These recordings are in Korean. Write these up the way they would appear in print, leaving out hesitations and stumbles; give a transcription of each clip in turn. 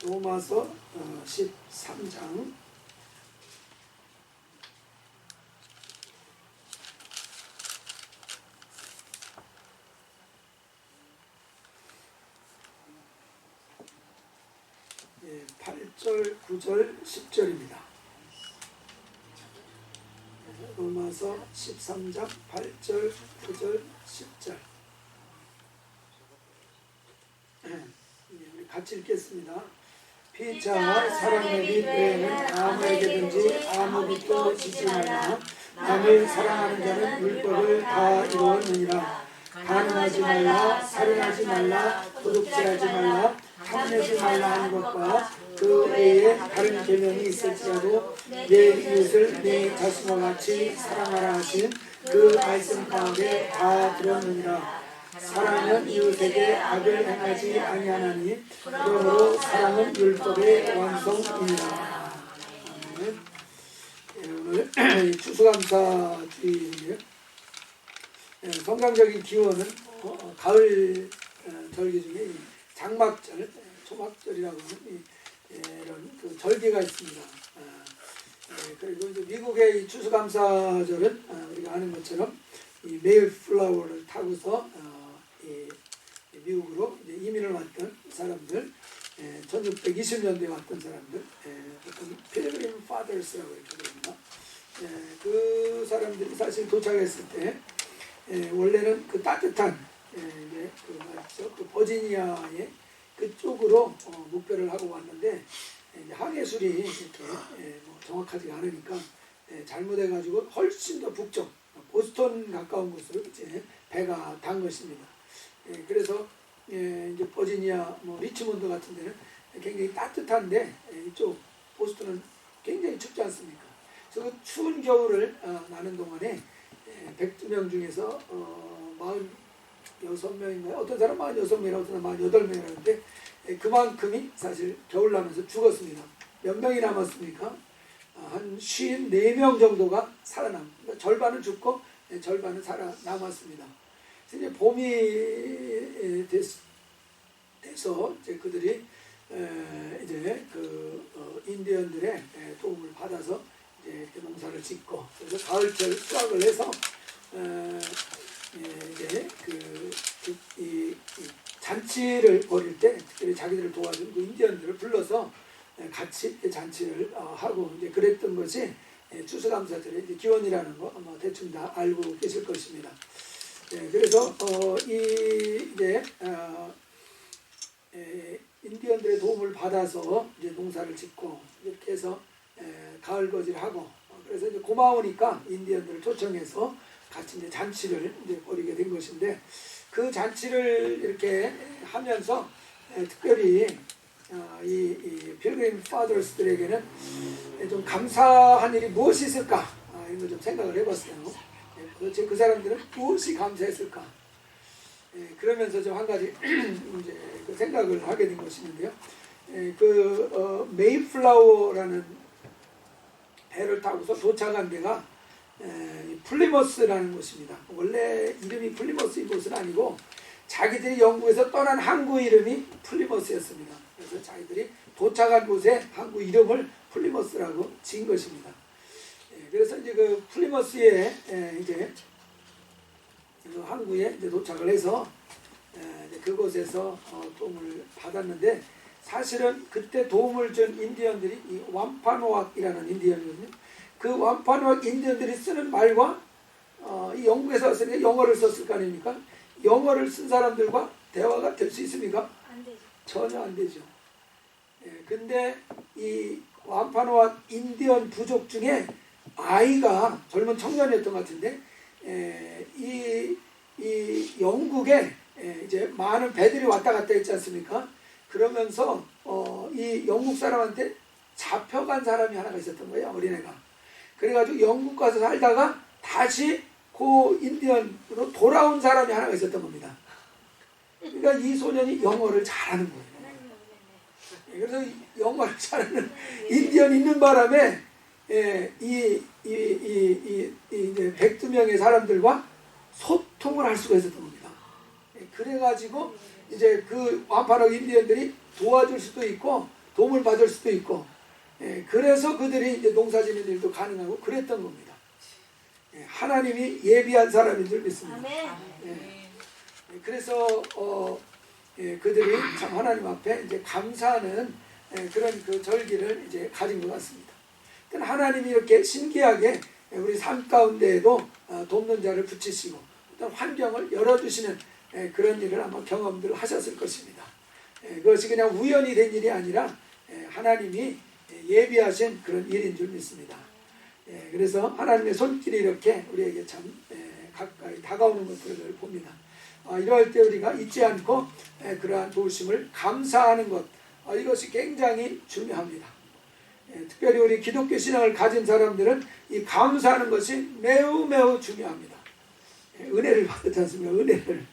로마서 13장 8절, 9절, 10절입니다. 로마서 13장 8절, 9절, 10절. 우리 같이 읽겠습니다. 피차 사랑의 빛 외에는 아무에게든지 아무 빛도 지지 말라. 남을 사랑하는 자는 율법을 다 이루었느니라. 간음하지 말라, 살인하지 말라, 도둑질하지 말라, 탐내지 말라 하는 것과 그 외에 다른 계명이 있을지라도 내 이웃을 내 자신과 같이 사랑하라 하신 그 말씀 가운데 다 들었느니라. 사랑은 이웃에게 악을 행하지 아니하나니 그러므로 사랑은 율법의 완성이니라. 오늘 추수감사주의인데요. 성경적인 기원은 가을 절기 중에 장막절, 초막절이라고 하는 이런 그 절기가 있습니다. 그리고 이제 미국의 이 추수감사절은 우리가 아는 것처럼 이 메이플라워를 타고서 미국으로 이제 이민을 왔던 사람들, 1620년대에 왔던 사람들, 보통 필그림 파더스라고 이렇게 부릅니다. 그 사람들이 사실 도착했을 때 원래는 그 따뜻한 이제 그 버지니아의 그쪽으로 목표를 하고 왔는데 이제 항해술이 이렇게 뭐 정확하지가 않으니까 잘못해가지고 훨씬 더 북쪽 보스턴 가까운 곳으로 이제 배가 단 것입니다. 그래서 이제 버지니아 뭐 리치몬드 같은 데는 굉장히 따뜻한데 이쪽 보스턴은 굉장히 춥지 않습니까? 그래서 그 추운 겨울을 나는 동안에 102명 중에서 46명인가요? 어떤 사람은 46명이라고 어떤 사람은 48명이라고 하는데 그만큼이 사실 겨울 나면서 죽었습니다. 몇 명이 남았습니까? 한 54명 정도가 살아남습니다. 그러니까 절반은 죽고 절반은 살아남았습니다. 그래서 이제 봄이 돼서 이제 그들이 이제 그 인디언들의 도움을 받아서 이제 농사를 짓고 그래서 가을철 수확을 해서 이제 이 잔치를 벌일 때 특별히 자기들을 도와준 그 인디언들을 불러서 같이 잔치를 하고 이제 그랬던 것이 추수감사절의 이제 기원이라는 거 아마 대충 다 알고 계실 것입니다. 그래서 이제 인디언들의 도움을 받아서 이제 농사를 짓고 이렇게 해서 가을 거질하고 그래서 이제 고마우니까 인디언들을 초청해서 같이 이제 잔치를 이제 벌이게 된 것인데 그 잔치를 이렇게 하면서 특별히 이 필그림 파더스들에게는 좀 감사한 일이 무엇이 있을까 이런 걸 좀 생각을 해봤어요. 도대체 그 사람들은 무엇이 감사했을까? 그러면서 좀 한 가지 이제 그 생각을 하게 된 것인데요. 메이플라워라는 배를 타고서 도착한 데가 플리머스라는 곳입니다. 원래 이름이 플리머스인 곳은 아니고 자기들이 영국에서 떠난 항구 이름이 플리머스였습니다. 그래서 자기들이 도착한 곳에 항구 이름을 플리머스라고 지은 것입니다. 그래서 이제 그 플리머스에 이제 그 항구에 이제 도착을 해서 이제 그곳에서 도움을 받았는데 사실은 그때 도움을 준 인디언들이 이 완파노악이라는 인디언이거든요. 그 완파노악 인디언들이 쓰는 말과 이 영국에서 왔으니까 영어를 썼을 거 아닙니까? 영어를 쓴 사람들과 대화가 될 수 있습니까? 안 되죠. 전혀 안 되죠. 근데 이 완파노악 인디언 부족 중에 아이가 젊은 청년이었던 것 같은데 이 영국에 이제 많은 배들이 왔다 갔다 했지 않습니까? 그러면서 이 영국 사람한테 잡혀간 사람이 하나가 있었던 거예요. 어린애가. 그래가지고 영국 가서 살다가 다시 그 인디언으로 돌아온 사람이 하나가 있었던 겁니다. 그러니까 이 소년이 영어를 잘하는 거예요. 그래서 영어를 잘하는 인디언이 있는 바람에 이 102명의 사람들과 소통을 할 수가 있었던 겁니다. 그래가지고 이제 그 완파노악 인디언들이 도와줄 수도 있고 도움을 받을 수도 있고, 그래서 그들이 이제 농사 짓는 일도 가능하고 그랬던 겁니다. 하나님이 예비한 사람인 줄 믿습니다. 그래서 그들이 참 하나님 앞에 이제 감사하는 그런 그 절기를 이제 가진 것 같습니다. 하나님이 이렇게 신기하게 우리 삶 가운데에도 돕는 자를 붙이시고 어떤 환경을 열어주시는 그런 일을 아마 경험들 하셨을 것입니다. 그것이 그냥 우연히 된 일이 아니라 하나님이 예비하신 그런 일인 줄 믿습니다. 그래서 하나님의 손길이 이렇게 우리에게 참 가까이 다가오는 것들을 봅니다. 이럴 때 우리가 잊지 않고 그러한 도우심을 감사하는 것, 이것이 굉장히 중요합니다. 특별히 우리 기독교 신앙을 가진 사람들은 이 감사하는 것이 매우 매우 중요합니다. 은혜를 받지 않습니까? 은혜를.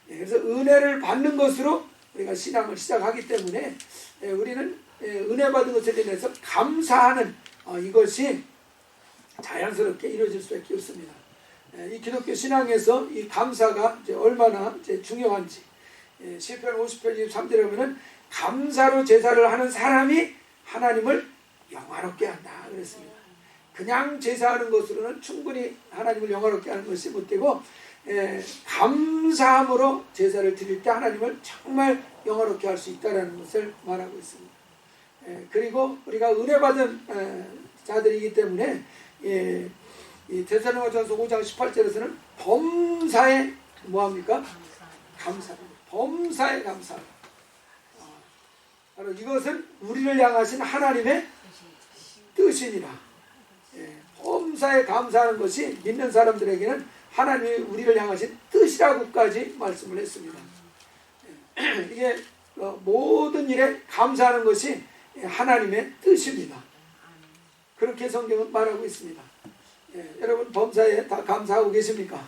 그래서 은혜를 받는 것으로 우리가 신앙을 시작하기 때문에 우리는 은혜 받은 것에 대해서 감사하는 이것이 자연스럽게 이루어질 수밖에 없습니다. 이 기독교 신앙에서 이 감사가 이제 얼마나 이제 중요한지, 시편 50편 23절에 보면은 감사로 제사를 하는 사람이 하나님을 영화롭게 한다 그랬습니다. 그냥 제사하는 것으로는 충분히 하나님을 영화롭게 하는 것이 못되고, 감사함으로 제사를 드릴 때 하나님을 정말 영화롭게 할 수 있다는 것을 말하고 있습니다. 그리고 우리가 은혜 받은 자들이기 때문에 이 데살로니가전서 5장 18절에서는 범사에 뭐합니까? 감사합니다. 범사에 감사합니다. 바로 이것은 우리를 향하신 하나님의 뜻이니라. 범사에 감사하는 것이 믿는 사람들에게는 하나님이 우리를 향하신 뜻이라고까지 말씀을 했습니다. 이게 모든 일에 감사하는 것이 하나님의 뜻입니다. 그렇게 성경은 말하고 있습니다. 여러분 범사에 다 감사하고 계십니까?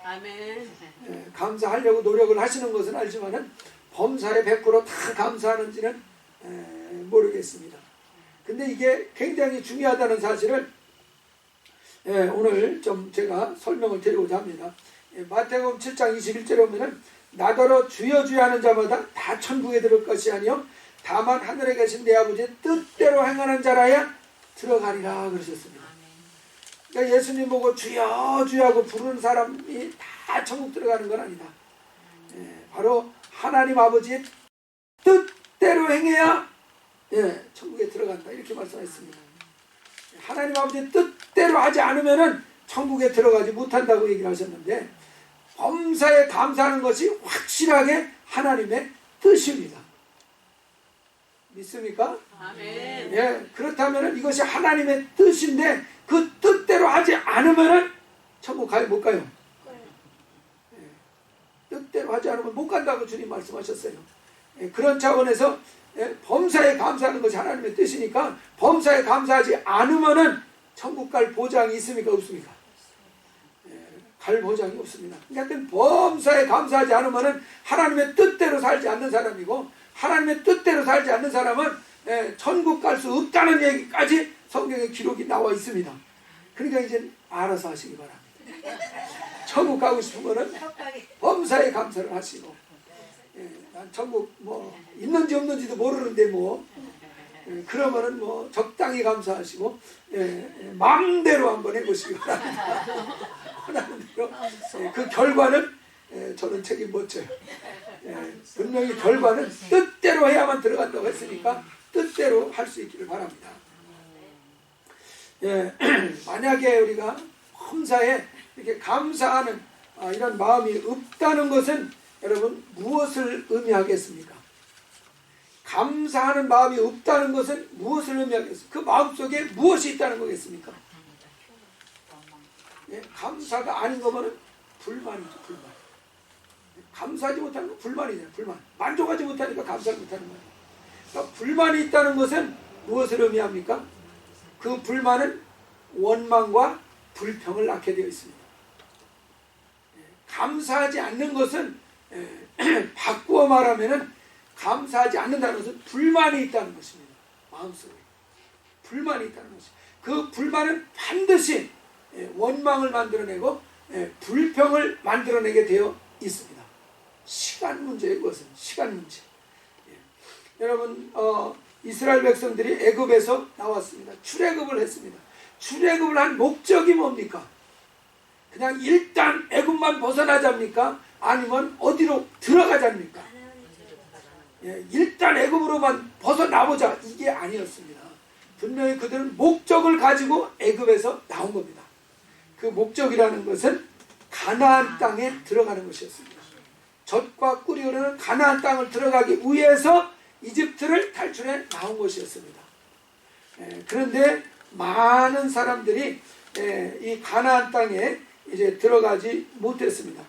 아멘. 감사하려고 노력을 하시는 것은 알지만은 범사에 100%다 감사하는지는 모르겠습니다. 근데 이게 굉장히 중요하다는 사실을 오늘 좀 제가 설명을 드리고자 합니다. 마태복음 7장 21절에 보면은 나더러 주여 주여 하는 자마다 다 천국에 들을 것이 아니요 다만 하늘에 계신 내 아버지의 뜻대로 행하는 자라야 들어가리라 그러셨습니다. 그러니까 예수님 보고 주여 주여 하고 부르는 사람이 다 천국 들어가는 건 아니다. 바로 하나님 아버지의 뜻대로 행해야 천국에 들어간다 이렇게 말씀했습니다. 하나님 아버지의 뜻대로 하지 않으면은 천국에 들어가지 못한다고 얘기를 하셨는데, 범사에 감사하는 것이 확실하게 하나님의 뜻입니다. 믿습니까? 아멘. 그렇다면 이것이 하나님의 뜻인데 그 뜻대로 하지 않으면 천국 가요? 못 가요? 뜻대로 하지 않으면 못 간다고 주님 말씀하셨어요. 그런 차원에서 범사에 감사하는 것이 하나님의 뜻이니까 범사에 감사하지 않으면 천국 갈 보장이 있습니까? 없습니까? 갈 보장이 없습니다. 그러니까 범사에 감사하지 않으면 하나님의 뜻대로 살지 않는 사람이고, 하나님의 뜻대로 살지 않는 사람은 천국 갈 수 없다는 얘기까지 성경에 기록이 나와 있습니다. 그러니까 이제 알아서 하시기 바랍니다. 천국 가고 싶으면 범사에 감사를 하시고, 난 천국 뭐 있는지 없는지도 모르는데 뭐 그러면은 뭐 적당히 감사하시고 마음대로 한번 해보시기 바랍니다. 하나님 대로 그 결과는 저는 책임 못 져요. 분명히 결과는 뜻대로 해야만 들어간다고 했으니까 뜻대로 할 수 있기를 바랍니다. 만약에 우리가 범사에 이렇게 감사하는 이런 마음이 없다는 것은 여러분 무엇을 의미하겠습니까? 감사하는 마음이 없다는 것은 무엇을 의미하겠습니까? 그 마음속에 무엇이 있다는 거겠습니까? 감사가 아닌 거면 불만이죠. 불만. 감사하지 못하는 건 불만이잖아요. 불만. 만족하지 못하니까 감사를 못하는 거예요. 그러니까 불만이 있다는 것은 무엇을 의미합니까? 그 불만은 원망과 불평을 낳게 되어 있습니다. 감사하지 않는 것은 바꾸어 말하면은 감사하지 않는다는 것은 불만이 있다는 것입니다. 마음속에 불만이 있다는 것입니다. 그 불만은 반드시 원망을 만들어내고 불평을 만들어내게 되어 있습니다. 시간 문제예요. 그것은 시간 문제. 여러분 이스라엘 백성들이 애굽에서 나왔습니다. 출애굽을 했습니다. 출애굽을 한 목적이 뭡니까? 그냥 일단 애굽만 벗어나자입니까? 아니면 어디로 들어가자입니까? 예, 일단 애굽으로만 벗어나보자, 이게 아니었습니다. 분명히 그들은 목적을 가지고 애굽에서 나온 겁니다. 그 목적이라는 것은 가나안 땅에 들어가는 것이었습니다. 젖과 꿀이 흐르는 가나안 땅을 들어가기 위해서 이집트를 탈출해 나온 것이었습니다. 그런데 많은 사람들이 이 가나안 땅에 이제 들어가지 못했습니다.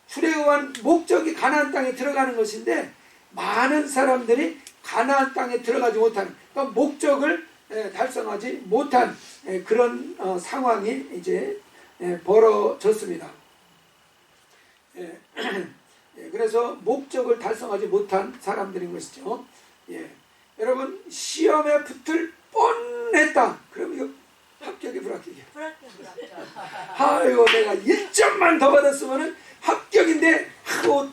출애굽한 목적이 가나안 땅에 들어가는 것인데 많은 사람들이 가나안 땅에 들어가지 못하는, 그러니까 목적을 달성하지 못한 그런 상황이 이제 벌어졌습니다. 그래서 목적을 달성하지 못한 사람들인 것이죠. 여러분, 시험에 붙을 뻔했다. 그럼 이거 합격이 불합격이야. 아이고, 내가 1점만 더 받았으면 합격인데 이거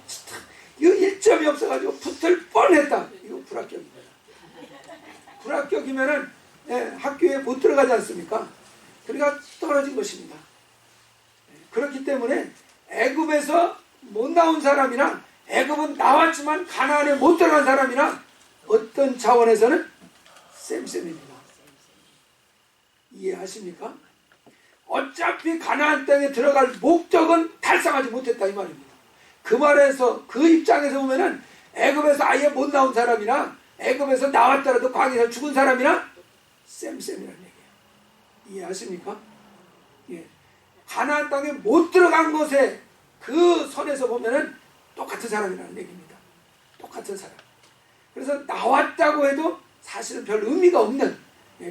1점이 없어가지고 붙을 뻔했다. 이거 불합격입니다. 불합격이면은 학교에 못 들어가지 않습니까? 그러니까 떨어진 것입니다. 그렇기 때문에 애굽에서 못 나온 사람이나 애굽은 나왔지만 가나안에 못 들어간 사람이나 어떤 차원에서는 쌤쌤입니다. 이해하십니까? 어차피 가나안 땅에 들어갈 목적은 달성하지 못했다, 이 말입니다. 그 말에서, 그 입장에서 보면은 애굽에서 아예 못 나온 사람이나 애굽에서 나왔더라도 광야에서 죽은 사람이나 쌤쌤이라는 얘기예요. 이해하십니까? 예. 가나안 땅에 못 들어간 것에 그 선에서 보면은 똑같은 사람이라는 얘기입니다. 똑같은 사람. 그래서 나왔다고 해도 사실은 별 의미가 없는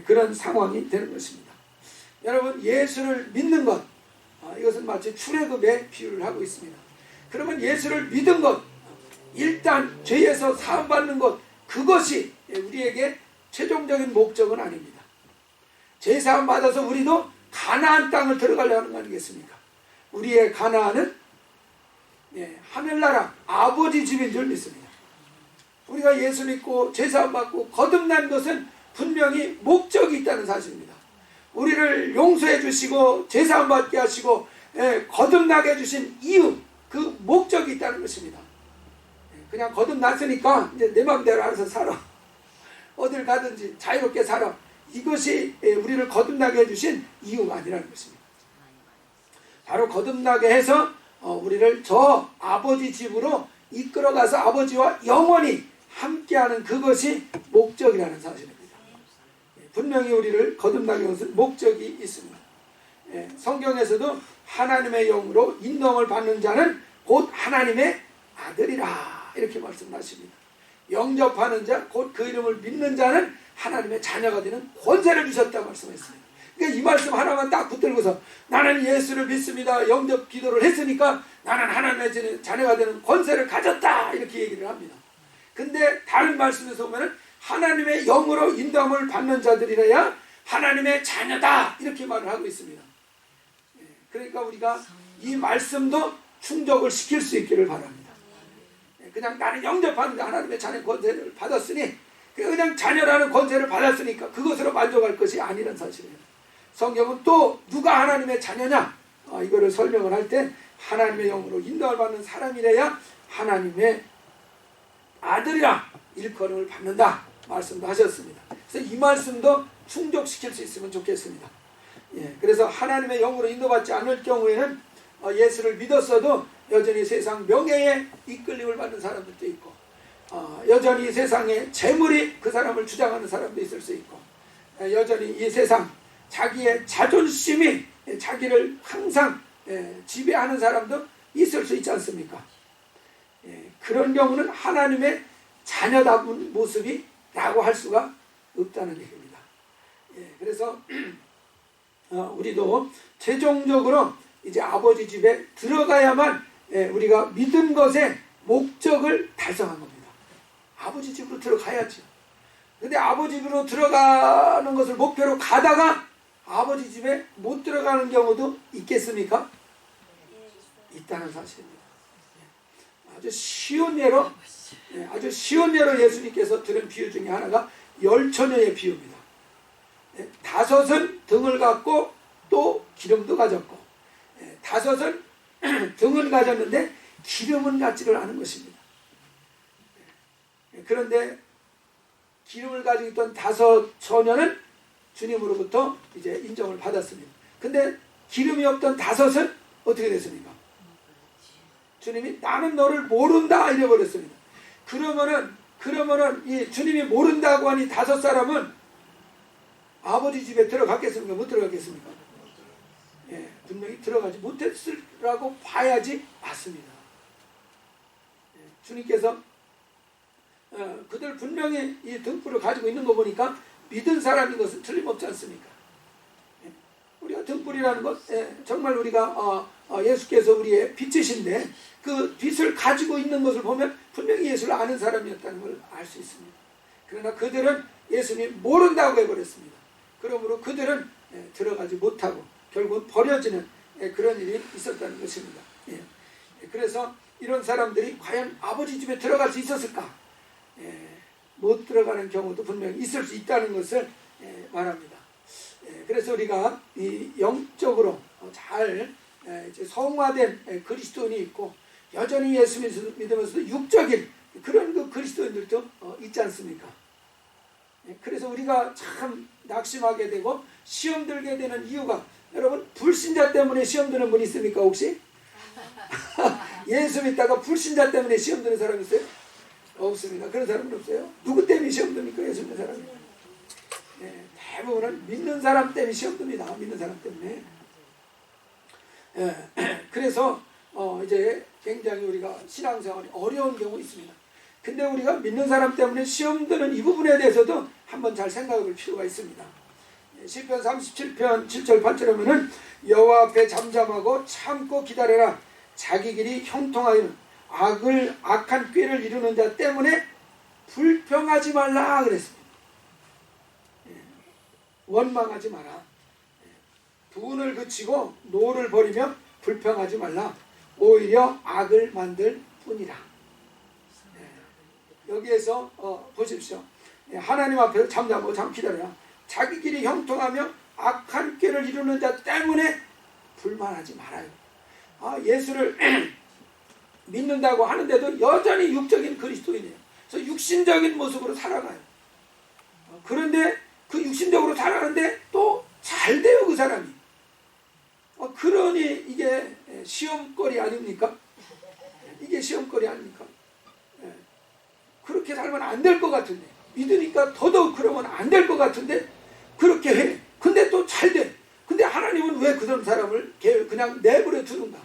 그런 상황이 되는 것입니다. 여러분, 예수를 믿는 것, 이것은 마치 출애굽에 비유를 하고 있습니다. 그러면 예수를 믿은 것, 일단 죄에서 사함받는 것, 그것이 우리에게 최종적인 목적은 아닙니다. 죄 사함 받아서 우리도 가나안 땅을 들어가려는 거 아니겠습니까? 우리의 가나안은 하늘나라 아버지 집인 줄 믿습니다. 우리가 예수 믿고 죄 사함 받고 거듭난 것은 분명히 목적이 있다는 사실입니다. 우리를 용서해 주시고 죄 사함 받게 하시고 거듭나게 해주신 이유, 그 목적이 있다는 것입니다. 그냥 거듭났으니까 이제 내 마음대로 알아서 살아, 어딜 가든지 자유롭게 살아, 이것이 우리를 거듭나게 해주신 이유가 아니라는 것입니다. 바로 거듭나게 해서 우리를 저 아버지 집으로 이끌어가서 아버지와 영원히 함께하는 그것이 목적이라는 사실입니다. 분명히 우리를 거듭나게 하는 목적이 있습니다. 성경에서도 하나님의 영으로 인도함을 받는 자는 곧 하나님의 아들이라, 이렇게 말씀하십니다. 영접하는 자, 곧 그 이름을 믿는 자는 하나님의 자녀가 되는 권세를 주셨다고 말씀했습니다. 그러니까 이 말씀 하나만 딱 붙들고서 나는 예수를 믿습니다, 영접 기도를 했으니까 나는 하나님의 자녀가 되는 권세를 가졌다, 이렇게 얘기를 합니다. 근데 다른 말씀에서 보면 하나님의 영으로 인도함을 받는 자들이라야 하나님의 자녀다, 이렇게 말을 하고 있습니다. 그러니까 우리가 이 말씀도 충족을 시킬 수 있기를 바랍니다. 그냥 나는 영접하는 하나님의 자녀 권세를 받았으니, 그냥 자녀라는 권세를 받았으니까 그것으로 만족할 것이 아니라는 사실이에요. 성경은 또 누가 하나님의 자녀냐, 이거를 설명을 할 때 하나님의 영으로 인도를 받는 사람이래야 하나님의 아들이라 일컬음을 받는다 말씀도 하셨습니다. 그래서 이 말씀도 충족시킬 수 있으면 좋겠습니다. 그래서 하나님의 영으로 인도받지 않을 경우에는 예수를 믿었어도 여전히 세상 명예에 이끌림을 받는 사람들도 있고, 여전히 세상에 재물이 그 사람을 주장하는 사람도 있을 수 있고, 여전히 이 세상 자기의 자존심이 자기를 항상 지배하는 사람도 있을 수 있지 않습니까? 그런 경우는 하나님의 자녀다운 모습이라고 할 수가 없다는 얘기입니다. 그래서 우리도 최종적으로 이제 아버지 집에 들어가야만 우리가 믿은 것의 목적을 달성한 겁니다. 아버지 집으로 들어가야죠. 근데 아버지 집으로 들어가는 것을 목표로 가다가 아버지 집에 못 들어가는 경우도 있겠습니까? 있다는 사실입니다. 아주 쉬운 예로 아주 쉬운 예로 예수님께서 들은 비유 중에 하나가 열처녀의 비유입니다. 5은 등을 갖고 또 기름도 가졌고 5은 등은 가졌는데 기름은 갖지를 않은 것입니다. 그런데 기름을 가지고 있던 5 처녀는 주님으로부터 이제 인정을 받았습니다. 근데 기름이 없던 5은 어떻게 됐습니까? 주님이 나는 너를 모른다 이래버렸습니다. 그러면은 이 주님이 모른다고 하니 5 사람은 아버지 집에 들어갔겠습니까? 못 들어갔겠습니까? 분명히 들어가지 못했으라고 봐야지 맞습니다. 주님께서 그들 분명히 이 등불을 가지고 있는 거 보니까 믿은 사람인 것은 틀림없지 않습니까? 우리가 등불이라는 것 정말 우리가 예수께서 우리의 빛이신데 그 빛을 가지고 있는 것을 보면 분명히 예수를 아는 사람이었다는 걸 알 수 있습니다. 그러나 그들은 예수님 모른다고 해버렸습니다. 그러므로 그들은 들어가지 못하고 결국은 버려지는 그런 일이 있었다는 것입니다. 그래서 이런 사람들이 과연 아버지 집에 들어갈 수 있었을까? 못 들어가는 경우도 분명히 있을 수 있다는 것을 말합니다. 그래서 우리가 이 영적으로 잘 성화된 그리스도인이 있고 여전히 예수 믿으면서도 육적인 그런 그 그리스도인들도 있지 않습니까? 그래서 우리가 참 낙심하게 되고 시험 들게 되는 이유가 여러분 불신자 때문에 시험 드는 분 있습니까 혹시? 예수 믿다가 불신자 때문에 시험 드는 사람 있어요? 없습니다. 그런 사람은 없어요. 누구 때문에 시험 듭니까? 예수 믿는 사람이. 대부분은 믿는 사람 때문에 시험 듭니다. 믿는 사람 때문에. 그래서 이제 굉장히 우리가 신앙생활이 어려운 경우 있습니다. 근데 우리가 믿는 사람 때문에 시험 드는 이 부분에 대해서도 한번 잘 생각해 볼 필요가 있습니다. 시편 37편 7절 8절에 보면은 여호와 앞에 잠잠하고 참고 기다려라. 자기 길이 형통하여는 악한 꾀를 이루는 자 때문에 불평하지 말라 그랬습니다. 원망하지 마라. 분을 그치고 노를 버리며 불평하지 말라. 오히려 악을 만들 뿐이라. 여기에서 보십시오. 하나님 앞에서 잠잠하고 잠 기다려라. 자기 길이 형통하며 악한 꾀를 이루는 자 때문에 불만하지 말아요. 예수를 믿는다고 하는데도 여전히 육적인 그리스도인이에요. 그래서 육신적인 모습으로 살아가요. 그런데 그 육신적으로 살아가는데 또 잘 돼요 그 사람이. 그러니 이게 시험거리 아닙니까? 이게 시험거리 아닙니까? 그렇게 살면 안 될 것 같은데 믿으니까 더더욱 그러면 안 될 것 같은데 그렇게 해. 근데 또 잘 돼. 근데 하나님은 왜 그런 사람을 그냥 내버려 두는가?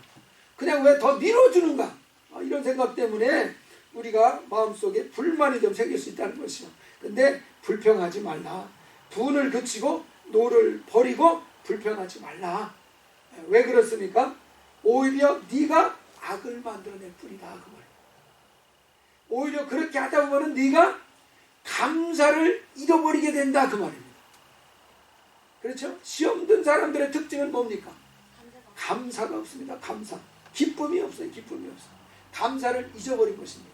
그냥 왜 더 밀어주는가? 이런 생각 때문에 우리가 마음속에 불만이 좀 생길 수 있다는 것이죠. 근데 불평하지 말라. 분을 그치고 노를 버리고 불평하지 말라. 왜 그렇습니까? 오히려 네가 악을 만들어낼 뿐이다 그 말. 오히려 그렇게 하다 보면 네가 감사를 잃어버리게 된다 그 말입니다. 그렇죠? 시험 든 사람들의 특징은 뭡니까? 감사가 없습니다. 감사. 기쁨이 없어요. 기쁨이 없어요. 감사를 잊어버린 것입니다.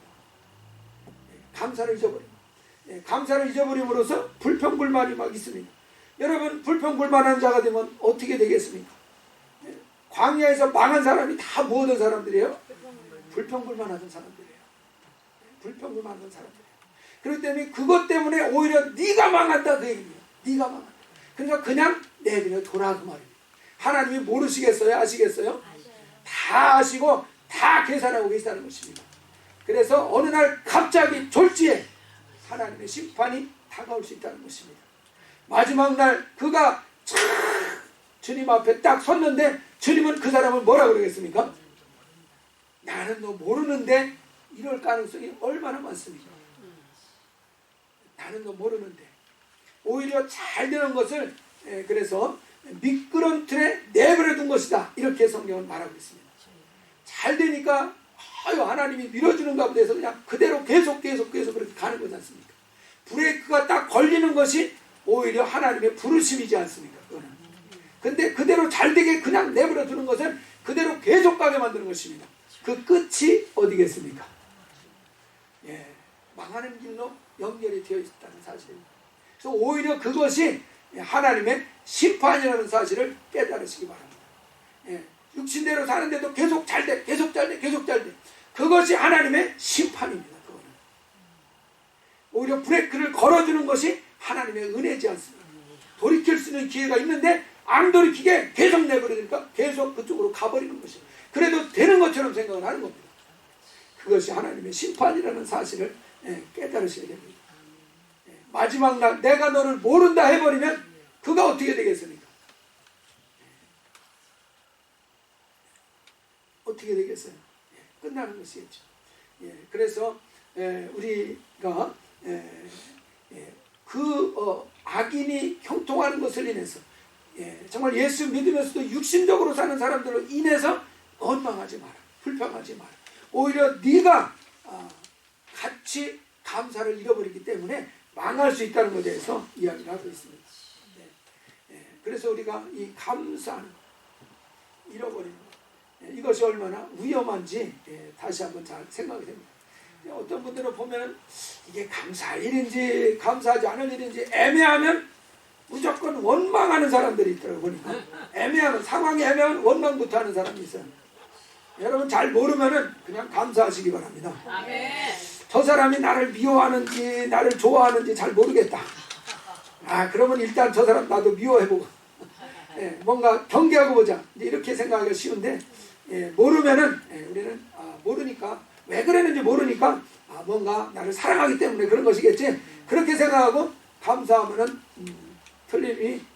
감사를 잊어버린. 감사를 잊어버림으로써 불평불만이 막 있습니다. 여러분 불평불만한 자가 되면 어떻게 되겠습니까? 광야에서 망한 사람이 다 뭐하던 사람들이에요? 불평불만하던 사람들이에요. 불평불만하던 사람들이에요. 그렇기 때문에 그것 때문에 오히려 네가 망한다 그 얘기입니다. 네가 망한다. 그러니까 그냥 내버려 둬라 그 말입니다. 하나님이 모르시겠어요? 아시겠어요? 다 아시고 다 계산하고 계시다는 것입니다. 그래서 어느 날 갑자기 졸지에 하나님의 심판이 다가올 수 있다는 것입니다. 마지막 날 그가 주님 앞에 딱 섰는데 주님은 그 사람을 뭐라 그러겠습니까? 나는 너 모르는데 이럴 가능성이 얼마나 많습니까? 나는 너 모르는데 오히려 잘 되는 것을 그래서 미끄럼틀에 내버려 둔 것이다 이렇게 성경은 말하고 있습니다. 잘 되니까 하나님이 밀어주는가 보다 해서 그냥 그대로 계속 그렇게 가는 거지 않습니까? 브레이크가 딱 걸리는 것이 오히려 하나님의 부르심이지 않습니까? 그거는. 근데 그대로 잘 되게 그냥 내버려 두는 것은 그대로 계속 가게 만드는 것입니다. 그 끝이 어디겠습니까? 망하는 길로 연결이 되어 있다는 사실입니다. 그래서 오히려 그것이 하나님의 심판이라는 사실을 깨달으시기 바랍니다. 예, 육신대로 사는데도 계속 잘돼, 계속 잘돼, 계속 잘돼. 그것이 하나님의 심판입니다. 그거는. 오히려 브레이크를 걸어주는 것이 하나님의 은혜지 않습니까? 돌이킬 수 있는 기회가 있는데 안 돌이키게 계속 내버리니까 계속 그쪽으로 가버리는 것이에요. 그래도 되는 것처럼 생각을 하는 겁니다. 그것이 하나님의 심판이라는 사실을 깨달으셔야 됩니다. 마지막 날 내가 너를 모른다 해버리면 그가 어떻게 되겠습니까? 어떻게 되겠어요? 끝나는 것이겠죠. 그래서 우리가 악인이 형통하는 것을 인해서 정말 예수 믿으면서도 육신적으로 사는 사람들로 인해서 원망하지 마라. 불평하지 마라. 오히려 네가 같이 감사를 잃어버리기 때문에 망할 수 있다는 것에 대해서 이야기를 하고 있습니다. 그래서 우리가 이 감사는 잃어버리는 것, 이것이 얼마나 위험한지 다시 한번 잘 생각이 됩니다. 어떤 분들은 보면 이게 감사할 일인지 감사하지 않을 일인지 애매하면 무조건 원망하는 사람들이 있더라고요. 보니까 애매하면, 상황이 애매하면 원망부터 하는 사람이 있어요. 여러분 잘 모르면은 그냥 감사하시기 바랍니다. 아멘. 저 사람이 나를 미워하는지 나를 좋아하는지 잘 모르겠다. 그러면 일단 저 사람 나도 미워해보고 뭔가 경계하고 보자. 이렇게 생각하기가 쉬운데 모르면은 우리는 모르니까 왜 그랬는지 모르니까 뭔가 나를 사랑하기 때문에 그런 것이겠지. 그렇게 생각하고 감사하면은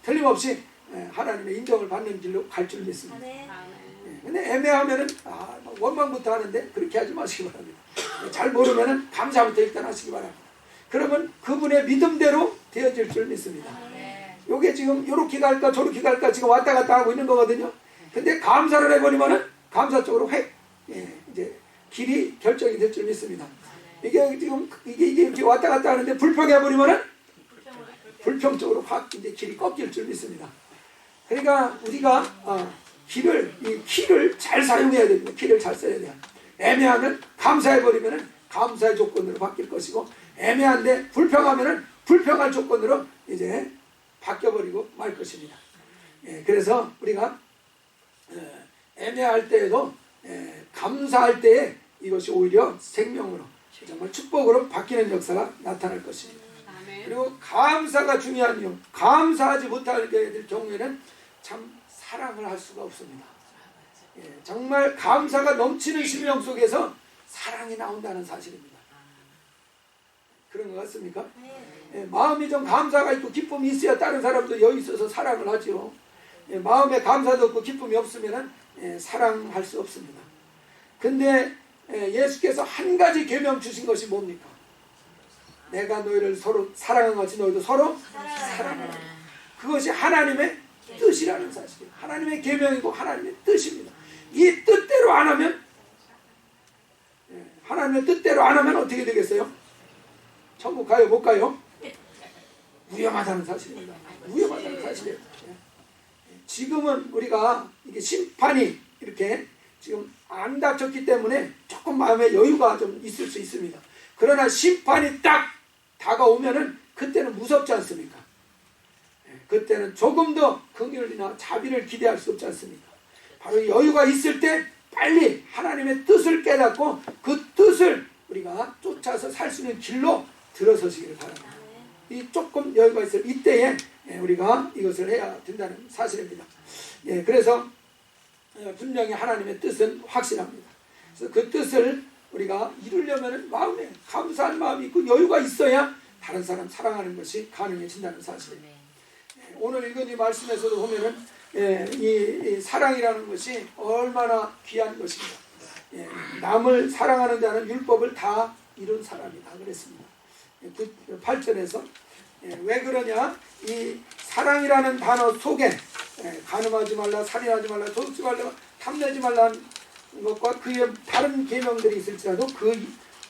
틀림없이 하나님의 인정을 받는 길로 갈 줄 믿습니다. 근데 애매하면은 원망부터 하는데 그렇게 하지 마시기 바랍니다. 잘 모르면은 감사부터 일단 하시기 바랍니다. 그러면 그분의 믿음대로 되어질 줄 믿습니다. 요게 지금 요렇게 갈까 저렇게 갈까 지금 왔다 갔다 하고 있는 거거든요. 근데 감사를 해버리면은 감사 쪽으로 이제 길이 결정이 될 줄 믿습니다. 이게 지금 이게 이렇게 왔다 갔다 하는데 불평해버리면은 불평 쪽으로 확 이제 길이 꺾일 줄 믿습니다. 그러니까 우리가 이 키를 잘 사용해야 됩니다. 키를 잘 써야 돼요. 애매하면 감사해버리면은 감사의 조건으로 바뀔 것이고, 애매한데 불평하면은 불평할 조건으로 이제 바뀌어버리고 말 것입니다. 그래서 우리가 애매할 때에도 감사할 때에 이것이 오히려 생명으로 정말 축복으로 바뀌는 역사가 나타날 것입니다. 그리고 감사가 중요한 이유, 감사하지 못할 경우에는 참 사랑을 할 수가 없습니다. 정말 감사가 넘치는 심령 속에서 사랑이 나온다는 사실입니다. 그런 것 같습니까? 마음이 좀 감사가 있고 기쁨이 있어야 다른 사람도 여기 있어서 사랑을 하죠. 마음에 감사도 없고 기쁨이 없으면 사랑할 수 없습니다. 근데 예수께서 한 가지 계명 주신 것이 뭡니까? 내가 너희를 서로 사랑한 같이 너희도 서로 사랑하라. 그것이 하나님의 뜻이라는 사실이에요. 하나님의 계명이고 하나님의 뜻입니다. 이 뜻대로 안 하면, 하나님의 뜻대로 안 하면 어떻게 되겠어요? 천국 가요 못 가요? 위험하다는 사실입니다. 위험하다는 사실이에요. 지금은 우리가 이게 심판이 이렇게 지금 안 닥쳤기 때문에 조금 마음에 여유가 좀 있을 수 있습니다. 그러나 심판이 딱 다가오면은 그때는 무섭지 않습니까? 그때는 조금 더 긍휼이나 자비를 기대할 수 없지 않습니까? 바로 여유가 있을 때 빨리 하나님의 뜻을 깨닫고 그 뜻을 우리가 쫓아서 살 수 있는 길로 들어서시기를 바랍니다. 이 조금 여유가 있을 이때에 우리가 이것을 해야 된다는 사실입니다. 그래서 분명히 하나님의 뜻은 확실합니다. 그래서 그 뜻을 우리가 이루려면 마음에 감사한 마음이 있고 여유가 있어야 다른 사람 사랑하는 것이 가능해진다는 사실입니다. 오늘 읽은 이 말씀에서도 보면은 이 사랑이라는 것이 얼마나 귀한 것입니다. 남을 사랑하는 자는 율법을 다 이룬 사람이다 그랬습니다. 8절에서 왜 그러냐, 이 사랑이라는 단어 속에 간음하지 말라, 살인하지 말라, 도둑질 말라, 탐내지 말라는 것과 그의 다른 계명들이 있을지라도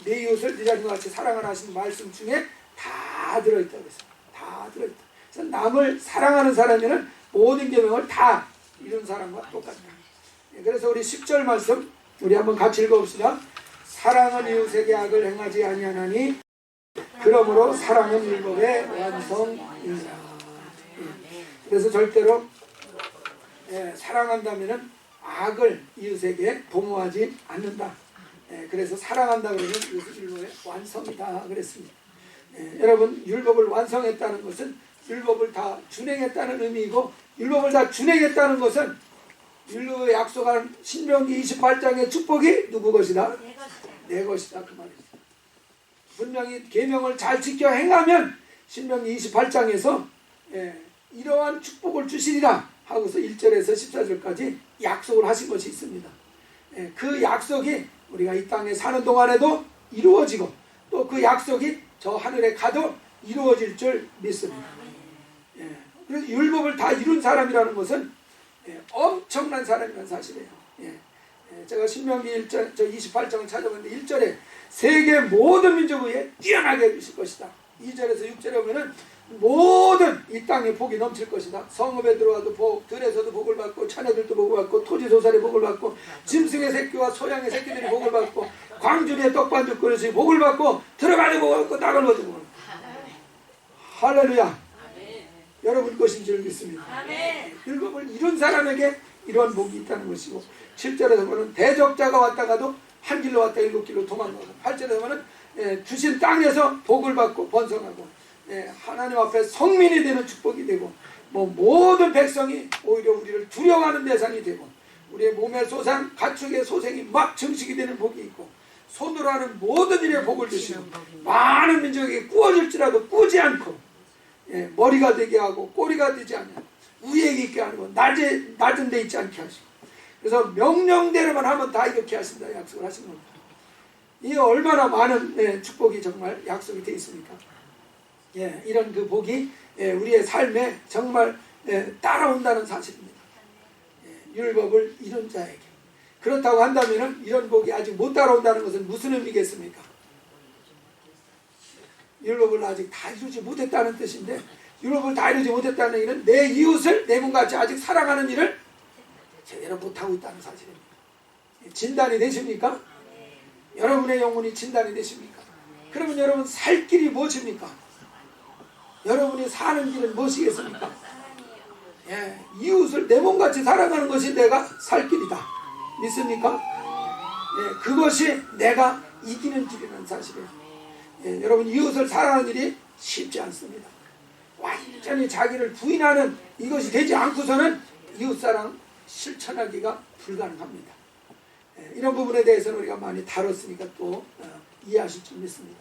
내 이웃을 네 자신과 같이 사랑하라 하신 말씀 중에 다 들어있다고 했습니다. 다 들어있다. 그래서 남을 사랑하는 사람에는 모든 계명을 다 이룬 사람과 똑같다. 그래서 우리 10절 말씀 우리 한번 같이 읽어봅시다. 사랑은 이웃에게 악을 행하지 아니하나니 그러므로 사랑은 율법의 완성이니라. 그래서 절대로 사랑한다면은 악을 이웃에게 도모하지 않는다. 그래서 사랑한다 그러면 이것은 율법의 완성이다 그랬습니다. 여러분, 율법을 완성했다는 것은 율법을 다 준행했다는 의미이고, 율법을 다 준행했다는 것은 율법에 약속한 신명기 28장의 축복이 누구 것이다? 내 것이다 그 말이죠. 분명히 계명을 잘 지켜 행하면 신명기 28장에서 이러한 축복을 주시리라 하고서 1절에서 14절까지 약속을 하신 것이 있습니다. 그 약속이 우리가 이 땅에 사는 동안에도 이루어지고, 또 그 약속이 저 하늘에 가도 이루어질 줄 믿습니다. 그래서 율법을 다 이룬 사람이라는 것은 엄청난 사람이라는 사실이에요. 제가 신명기 1장, 저 28장을 찾아봤는데 1절에 세계 모든 민족 위에 뛰어나게 해주실 것이다. 2절에서 6절에 보면은 모든 이 땅에 복이 넘칠 것이다. 성읍에 들어와도 복, 들에서도 복을 받고, 자녀들도 복을 받고, 토지소살에 복을 받고, 짐승의 새끼와 소양의 새끼들이 복을 받고, 광주리에 떡반죽 그릇이 복을 받고, 들어가도 복을 받고, 나가도 복을 받고. 할렐루야. 여러분 것인 줄 믿습니다. 율법을 이룬 사람에게 이러한 복이 있다는 것이고, 7절에서 보면 대적자가 왔다가도 한 길로 왔다 7길로 도망가고, 8절에서 보면 주신 땅에서 복을 받고 번성하고, 하나님 앞에 성민이 되는 축복이 되고, 모든 백성이 오히려 우리를 두려워하는 대상이 되고, 우리의 몸의 소상, 가축의 소생이 막 증식이 되는 복이 있고, 손으로 하는 모든 일에 복을 주시고, 많은 민족에게 꾸어질지라도 꾸지 않고, 머리가 되게 하고 꼬리가 되지 않냐, 위에 있게 하고 낮은 데 있지 않게 하시고, 그래서 명령대로만 하면 다 이렇게 하신다 약속을 하신 겁니다. 이 얼마나 많은 축복이 정말 약속이 되어 있습니까? 이런 그 복이 우리의 삶에 정말 따라온다는 사실입니다. 율법을 이룬 자에게. 그렇다고 한다면 이런 복이 아직 못 따라온다는 것은 무슨 의미겠습니까? 율법을 아직 다 이루지 못했다는 뜻인데, 율법을 다 이루지 못했다는 얘기는 내 이웃을 내 몸같이 아직 사랑하는 일을 제대로 못하고 있다는 사실입니다. 진단이 되십니까? 여러분의 영혼이 진단이 되십니까? 그러면 여러분 살 길이 무엇입니까? 여러분이 사는 길은 무엇이겠습니까? 이웃을 내 몸같이 사랑하는 것이 내가 살 길이다. 믿습니까? 그것이 내가 이기는 길이라는 사실이에요. 여러분, 이웃을 사랑하는 일이 쉽지 않습니다. 완전히 자기를 부인하는 이것이 되지 않고서는 이웃사랑 실천하기가 불가능합니다. 이런 부분에 대해서는 우리가 많이 다뤘으니까 또 이해하실 줄 믿습니다.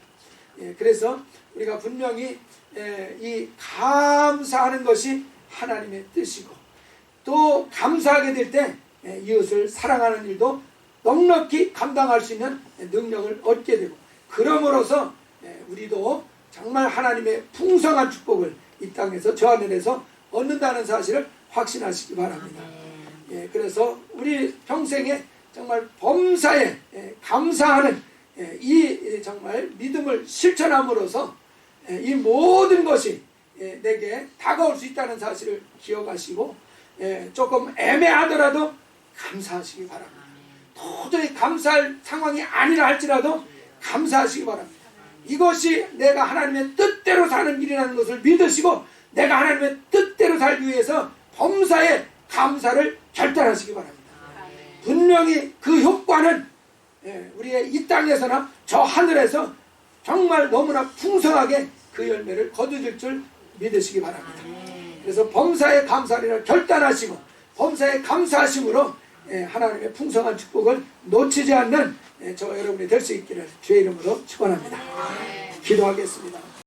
그래서 우리가 분명히 이 감사하는 것이 하나님의 뜻이고, 또 감사하게 될 때 이웃을 사랑하는 일도 넉넉히 감당할 수 있는 능력을 얻게 되고, 그러므로서 우리도 정말 하나님의 풍성한 축복을 이 땅에서 저 하늘에서 얻는다는 사실을 확신하시기 바랍니다. 그래서 우리 평생에 정말 범사에 감사하는 이 정말 믿음을 실천함으로써 이 모든 것이 내게 다가올 수 있다는 사실을 기억하시고, 조금 애매하더라도 감사하시기 바랍니다. 도저히 감사할 상황이 아니라 할지라도 감사하시기 바랍니다. 이것이 내가 하나님의 뜻대로 사는 길이라는 것을 믿으시고, 내가 하나님의 뜻대로 살기 위해서 범사에 감사를 결단하시기 바랍니다. 분명히 그 효과는 우리의 이 땅에서나 저 하늘에서 정말 너무나 풍성하게 그 열매를 거두실 줄 믿으시기 바랍니다. 그래서 범사에 감사를 결단하시고, 범사에 감사하심으로 하나님의 풍성한 축복을 놓치지 않는 저와 여러분이 될 수 있기를 주의 이름으로 축원합니다. 기도하겠습니다.